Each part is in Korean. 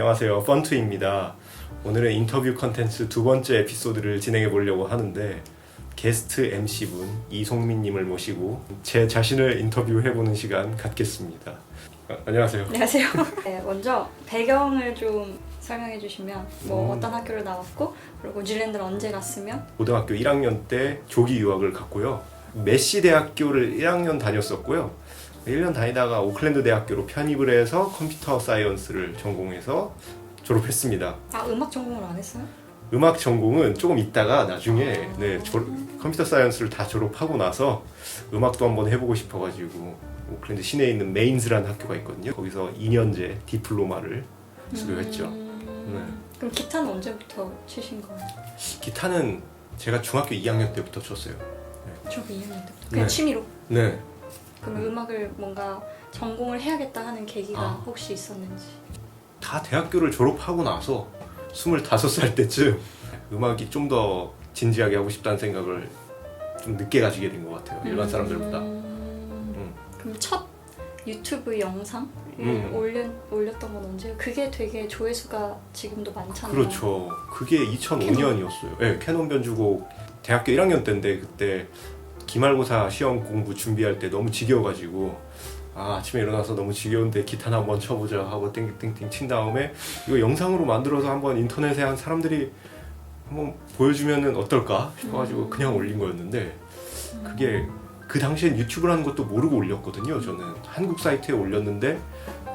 안녕하세요, 펀투입니다. 오늘의 인터뷰 컨텐츠 두 번째 에피소드를 진행해 보려고 하는데 게스트 MC분 이송민님을 모시고 제 자신을 인터뷰해보는 시간 갖겠습니다. 안녕하세요. 안녕하세요. 네, 먼저 배경을 좀 설명해 주시면 어떤 학교를 나왔고 그리고 뉴질랜드를 언제 갔으면? 고등학교 1학년 때 조기 유학을 갔고요. 메시 대학교를 1학년 다녔었고요. 1년 다니다가 오클랜드 대학교로 편입을 해서 컴퓨터 사이언스를 전공해서 졸업했습니다. 아, 음악 전공을 안 했어요? 음악 전공은 조금 있다가 나중에 컴퓨터 사이언스를 다 졸업하고 나서 음악도 한번 해보고 싶어가지고 오클랜드 시내에 있는 메인즈라는 학교가 있거든요. 거기서 2년제 디플로마를 수료했죠. 그럼 기타는 언제부터 치신 거예요? 기타는 제가 중학교 2학년 때부터 쳤어요. 중학교 2학년 때부터? 그냥 취미로? 네. 그러면 음악을 뭔가 전공을 해야겠다 하는 계기가 혹시 있었는지? 다 대학교를 졸업하고 나서 25살 때쯤 음악이 좀 더 진지하게 하고 싶다는 생각을 좀 늦게 가지게 된 것 같아요. 일반 사람들보다. 그럼 첫 유튜브 영상을 올렸던 건 언제요? 그게 되게 조회수가 지금도 많잖아요. 그렇죠. 그게 2005년이었어요. 네, 캐논 변주곡 대학교 1학년 때인데 그때 기말고사 시험 공부 준비할 때 너무 지겨워가지고 아침에 일어나서 너무 지겨운데 기타나 한번 쳐보자 하고 땡땡땡 친 다음에 이거 영상으로 만들어서 한번 인터넷에 한 사람들이 한번 보여주면은 어떨까 싶어가지고 그냥 올린 거였는데 그게 그 당시엔 유튜브라는 것도 모르고 올렸거든요. 저는 한국 사이트에 올렸는데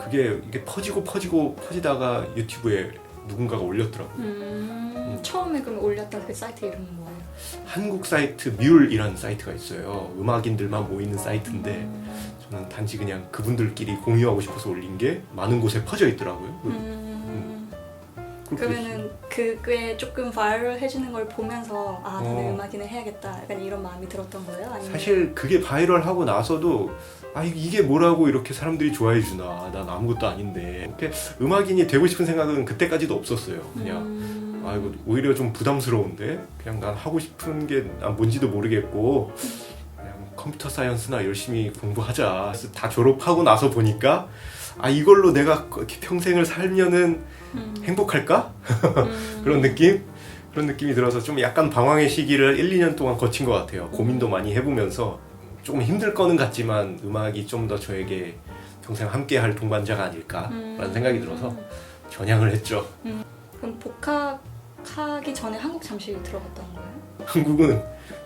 그게 이게 퍼지다가 유튜브에 누군가가 올렸더라고요. 처음에 그럼 올렸던 그 사이트 이름은 뭐예요? 한국 사이트 뮬이라는 사이트가 있어요. 음악인들만 모이는 사이트인데 저는 단지 그냥 그분들끼리 공유하고 싶어서 올린 게 많은 곳에 퍼져 있더라고요. 그러면은 그게 조금 바이럴해지는 걸 보면서 나는 음악인을 해야겠다 약간 이런 마음이 들었던 거예요? 아니면... 사실 그게 바이럴하고 나서도 이게 뭐라고 이렇게 사람들이 좋아해 주나, 난 아무것도 아닌데 이렇게 음악인이 되고 싶은 생각은 그때까지도 없었어요. 그냥 이거 오히려 좀 부담스러운데 그냥 난 하고 싶은 게 뭔지도 모르겠고 그냥 컴퓨터 사이언스나 열심히 공부하자. 그래서 다 졸업하고 나서 보니까 이걸로 내가 평생을 살면은 행복할까? 그런 느낌이 들어서 좀 약간 방황의 시기를 1, 2년 동안 거친 것 같아요. 고민도 많이 해보면서 조금 힘들 거는 같지만 음악이 좀 더 저에게 평생 함께 할 동반자가 아닐까라는 생각이 들어서 전향을 했죠. 그럼 복학하기 전에 한국 잠시 들어갔던 거예요? 한국은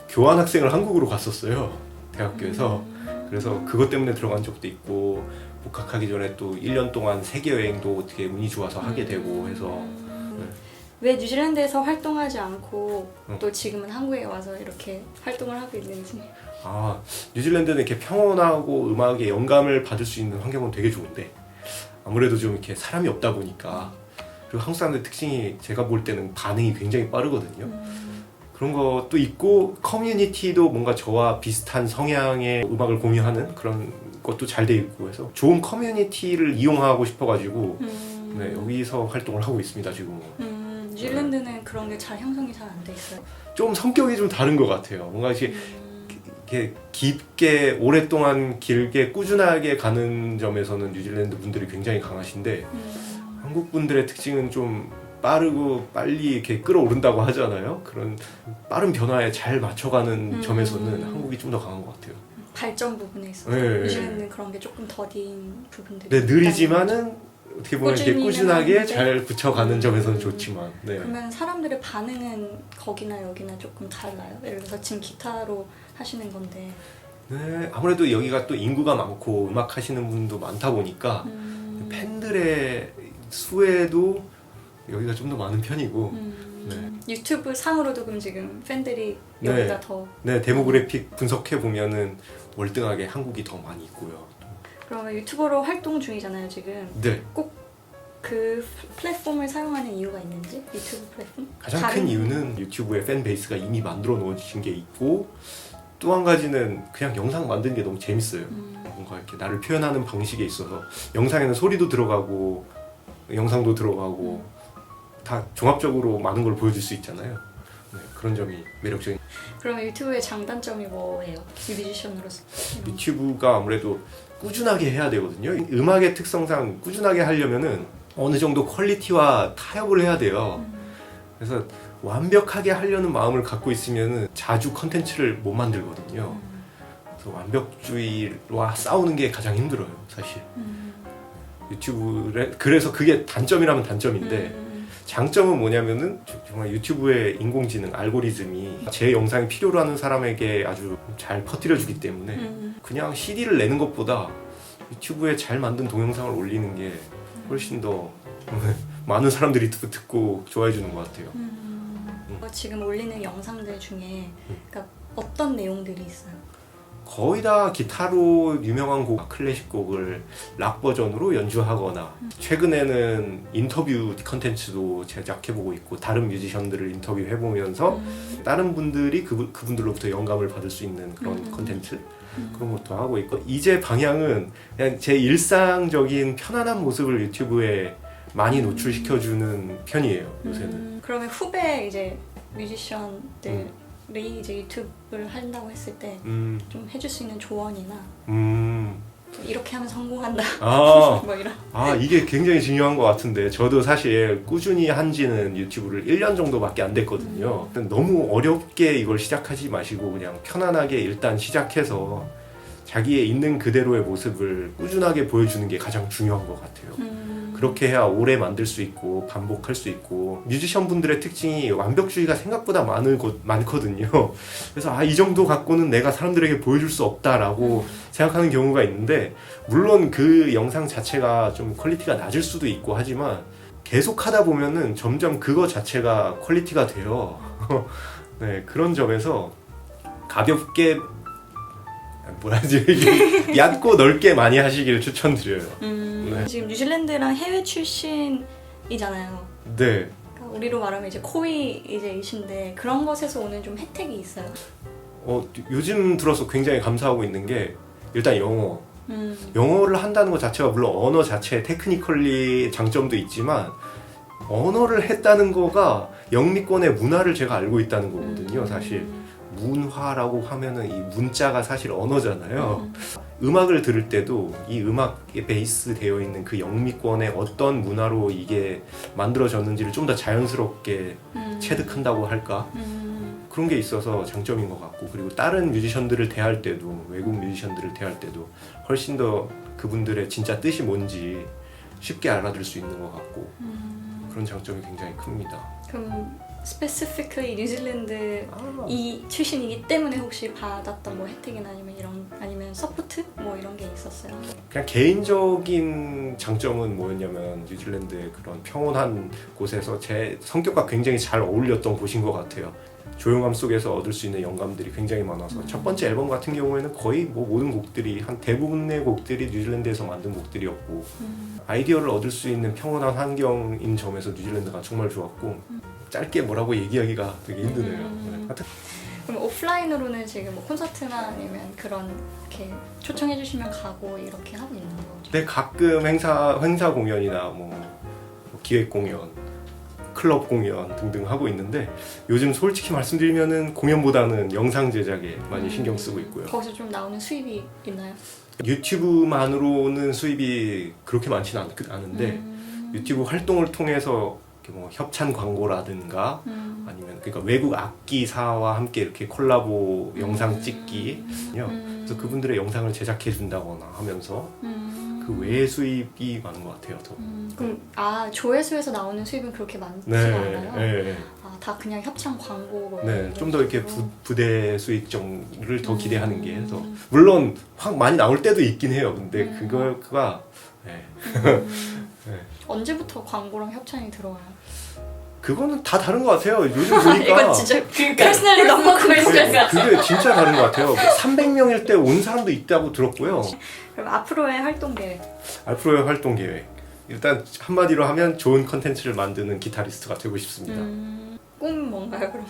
교환학생을 한국으로 갔었어요. 대학교에서. 그래서 그것 때문에 들어간 적도 있고 복학하기 전에 또 1년 동안 세계 여행도 어떻게 운이 좋아서 하게 되고 해서 왜 뉴질랜드에서 활동하지 않고 또 지금은 한국에 와서 이렇게 활동을 하고 있는지. 뉴질랜드는 이렇게 평온하고 음악에 영감을 받을 수 있는 환경은 되게 좋은데 아무래도 좀 이렇게 사람이 없다 보니까 그리고 한국 사람들 특징이 제가 볼 때는 반응이 굉장히 빠르거든요. 그런 것도 있고 커뮤니티도 뭔가 저와 비슷한 성향의 음악을 공유하는 그런 것도 잘 돼 있고 해서 좋은 커뮤니티를 이용하고 싶어가지고 여기서 활동을 하고 있습니다 지금은. 뉴질랜드는 그런 게 잘 형성이 잘 안 돼 있어요? 좀 성격이 좀 다른 것 같아요. 뭔가 이렇게 깊게 오랫동안 길게 꾸준하게 가는 점에서는 뉴질랜드 분들이 굉장히 강하신데 한국 분들의 특징은 좀 빠르고 빨리 이렇게 끌어오른다고 하잖아요. 그런 빠른 변화에 잘 맞춰가는 점에서는 한국이 좀 더 강한 것 같아요. 발전 부분에 있어서 뉴질랜드는 그런 게 조금 더딘 부분들이 느리지만은 어떻게 보면 이렇게 꾸준하게 잘 붙여가는 점에서는 좋지만 그러면 사람들의 반응은 거기나 여기나 조금 달라요? 예를 들어서 지금 기타로 하시는 건데 아무래도 여기가 또 인구가 많고 음악 하시는 분도 많다 보니까 팬들의 수에도 여기가 좀 더 많은 편이고 유튜브 상으로도 그럼 지금 팬들이 여기가 더 데모그래픽 분석해 보면은 월등하게 한국이 더 많이 있고요. 그러면 유튜버로 활동 중이잖아요 지금. 꼭 그 플랫폼을 사용하는 이유가 있는지? 유튜브 플랫폼? 가장 큰 이유는 유튜브의 팬 베이스가 이미 만들어 놓으신 게 있고 또 한 가지는 그냥 영상 만드는 게 너무 재밌어요. 뭔가 이렇게 나를 표현하는 방식에 있어서 영상에는 소리도 들어가고 영상도 들어가고 다 종합적으로 많은 걸 보여줄 수 있잖아요. 그런 점이 매력적인. 그러면 유튜브의 장단점이 뭐예요? 뮤지션으로서? 유튜브가 아무래도 꾸준하게 해야 되거든요. 음악의 특성상 꾸준하게 하려면은 어느 정도 퀄리티와 타협을 해야 돼요. 그래서 완벽하게 하려는 마음을 갖고 있으면 자주 컨텐츠를 못 만들거든요. 그래서 완벽주의와 싸우는 게 가장 힘들어요, 사실. 유튜브에 그래서 그게 단점이라면 단점인데 장점은 뭐냐면은 정말 유튜브의 인공지능 알고리즘이 제 영상이 필요로 하는 사람에게 아주 잘 퍼뜨려주기 때문에 그냥 CD를 내는 것보다 유튜브에 잘 만든 동영상을 올리는 게 훨씬 더 많은 사람들이 듣고 좋아해 주는 것 같아요. 지금 올리는 영상들 중에 그러니까 어떤 내용들이 있어요? 거의 다 기타로 유명한 곡, 클래식 곡을 락 버전으로 연주하거나 최근에는 인터뷰 컨텐츠도 제작해보고 있고 다른 뮤지션들을 인터뷰해보면서 다른 분들이 그분들로부터 영감을 받을 수 있는 그런 컨텐츠 그런 것도 하고 있고 이제 방향은 그냥 제 일상적인 편안한 모습을 유튜브에 많이 노출시켜주는 편이에요, 요새는. 그러면 후배 이제 뮤지션들이 이제 유튜브를 한다고 했을 때 좀 해줄 수 있는 조언이나 이렇게 하면 성공한다 뭐 이런. 이게 굉장히 중요한 것 같은데 저도 사실 꾸준히 한지는 유튜브를 1년 정도밖에 안 됐거든요. 너무 어렵게 이걸 시작하지 마시고 그냥 편안하게 일단 시작해서 자기의 있는 그대로의 모습을 꾸준하게 보여주는 게 가장 중요한 것 같아요. 그렇게 해야 오래 만들 수 있고 반복할 수 있고 뮤지션 분들의 특징이 완벽주의가 생각보다 많거든요. 그래서 이 정도 갖고는 내가 사람들에게 보여줄 수 없다라고 생각하는 경우가 있는데 물론 그 영상 자체가 좀 퀄리티가 낮을 수도 있고 하지만 계속 하다 보면은 점점 그거 자체가 퀄리티가 돼요. 네, 그런 점에서 가볍게 얕고 넓게 많이 하시기를 추천드려요. 네. 지금 뉴질랜드랑 해외 출신이잖아요. 네. 그러니까 우리로 말하면 이제 코이 이신데 그런 것에서 오는 좀 혜택이 있어요. 요즘 들어서 굉장히 감사하고 있는 게 일단 영어. 영어를 한다는 것 자체가 물론 언어 자체의 테크니컬리 장점도 있지만 언어를 했다는 거가 영미권의 문화를 제가 알고 있다는 거거든요, 사실. 문화라고 하면은 이 문자가 사실 언어잖아요. 음악을 들을 때도 이 음악에 베이스 되어 있는 그 영미권의 어떤 문화로 이게 만들어졌는지를 좀 더 자연스럽게 체득한다고 할까? 그런 게 있어서 장점인 것 같고 그리고 다른 뮤지션들을 대할 때도 외국 뮤지션들을 대할 때도 훨씬 더 그분들의 진짜 뜻이 뭔지 쉽게 알아들 수 있는 것 같고 그런 장점이 굉장히 큽니다. 그럼 스페시피컬리 뉴질랜드 이 출신이기 때문에 혹시 받았던 뭐 혜택이나 아니면 서포트 뭐 이런 게 있었어요? 그냥 개인적인 장점은 뭐였냐면 뉴질랜드의 그런 평온한 곳에서 제 성격과 굉장히 잘 어울렸던 곳인 것 같아요. 조용함 속에서 얻을 수 있는 영감들이 굉장히 많아서 첫 번째 앨범 같은 경우에는 거의 뭐 모든 곡들이 한 대부분의 곡들이 뉴질랜드에서 만든 곡들이었고 아이디어를 얻을 수 있는 평온한 환경인 점에서 뉴질랜드가 정말 좋았고 짧게 뭐라고 얘기하기가 되게 힘드네요. 그럼 오프라인으로는 지금 뭐 콘서트나 아니면 그런 이렇게 초청해 주시면 가고 이렇게 하고 있는 거죠? 네, 가끔 행사 공연이나 뭐 기획 공연, 클럽 공연 등등 하고 있는데 요즘 솔직히 말씀드리면은 공연보다는 영상 제작에 많이 신경 쓰고 있고요. 거기서 좀 나오는 수입이 있나요? 유튜브만으로는 수입이 그렇게 많지는 않은데 유튜브 활동을 통해서 뭐 협찬 광고라든가 아니면 그러니까 외국 악기사와 함께 이렇게 콜라보 영상 찍기요. 그래서 그분들의 영상을 제작해 준다거나 하면서 그 외의 수입이 많은 것 같아요. 더. 그럼 조회수에서 나오는 수입은 그렇게 많지가 않아요? 네. 다 그냥 협찬 광고 뭐 네, 좀 더 이렇게 부대 수익정을 더 기대하는 게 더 물론 확 많이 나올 때도 있긴 해요. 근데 그거가 네. 언제부터 광고랑 협찬이 들어와요? 그거는 다 다른 것 같아요. 요즘 보니까 이건 진짜 퍼스널리 너무 퀘스천. 그게 진짜 다른 것 같아요. 300명일 때 온 사람도 있다고 들었고요. 그럼 앞으로의 활동 계획? 앞으로의 활동 계획. 일단 한마디로 하면 좋은 컨텐츠를 만드는 기타리스트가 되고 싶습니다. 꿈은 뭔가요, 그럼?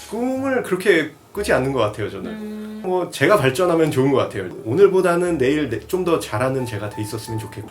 꿈을 그렇게 꾸지 않는 것 같아요, 저는. 뭐 제가 발전하면 좋은 것 같아요. 오늘보다는 내일 좀 더 잘하는 제가 돼 있었으면 좋겠고